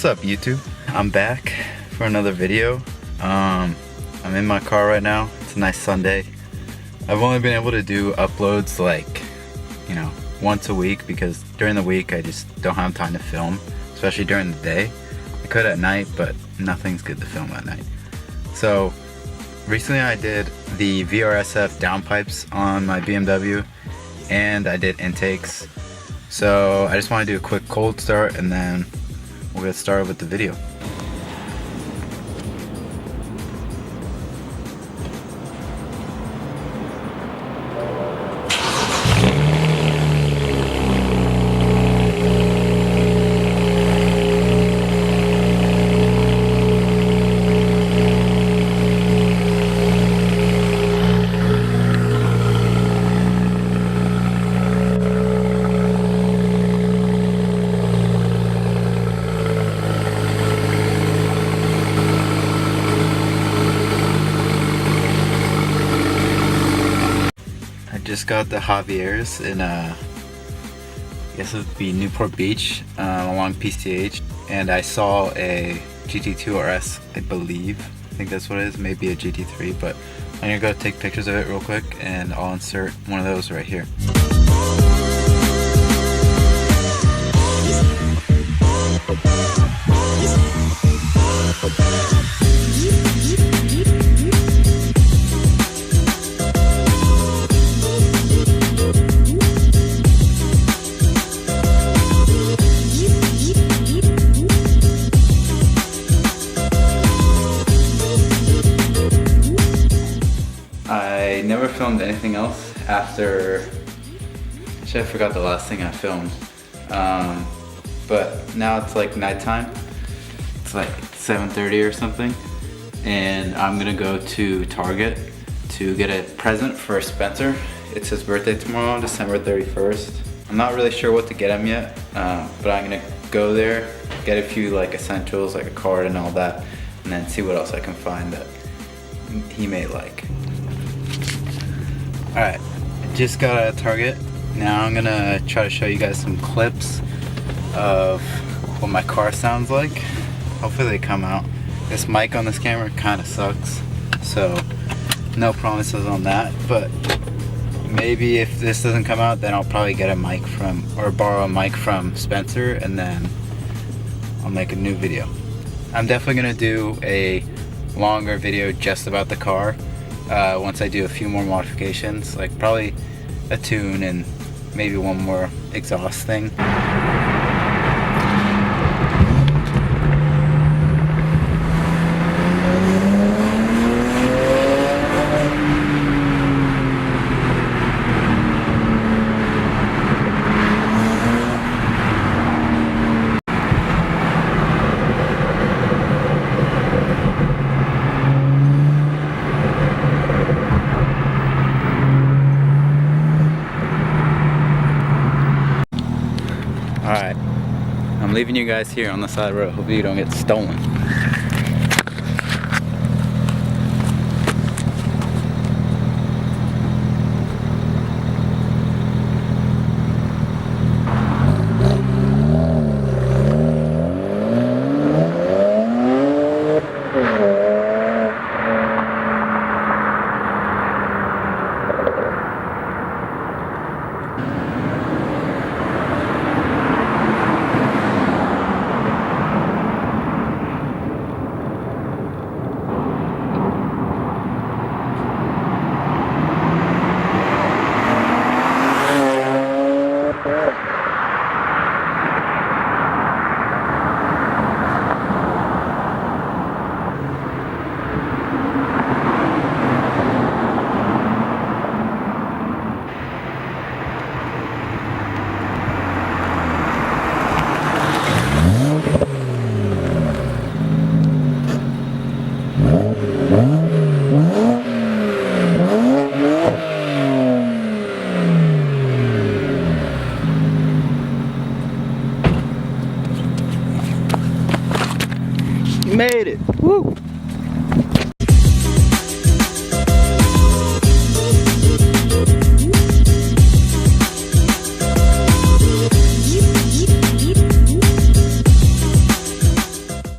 What's up, YouTube? I'm back for another video. I'm in my car right now. It's a nice Sunday. I've only been able to do uploads like, you know, once a week because during the week I just don't have time to film, especially during the day. I could at night, but nothing's good to film at night. So recently I did the VRSF Downpipes on my BMW and I did intakes. So I just want to do a quick cold start and then we'll get started with the video. Just got the Javier's in I guess it would be Newport Beach along PCH, and I saw a GT2 RS, I believe. I think that's what it is, maybe a GT3, but I'm gonna go take pictures of it real quick and I'll insert one of those right here. I never filmed anything else after, actually I forgot the last thing I filmed, but now it's like nighttime. It's like 7:30 or something, and I'm gonna go to Target to get a present for Spencer. It's his birthday tomorrow, December 31st. I'm not really sure what to get him yet, but I'm gonna go there, get a few like essentials like a card and all that, and then see what else I can find that he may like. Alright, I just got out of Target. Now I'm gonna try to show you guys some clips of what my car sounds like. Hopefully they come out. This mic on this camera kinda sucks, so no promises on that, but maybe if this doesn't come out, then I'll probably get a mic from, or borrow a mic from Spencer, and then I'll make a new video. I'm definitely gonna do a longer video just about the car. Once I do a few more modifications, like probably a tune and maybe one more exhaust thing. Alright, I'm leaving you guys here on the side of the road. Hopefully you don't get stolen. Made it! Woo!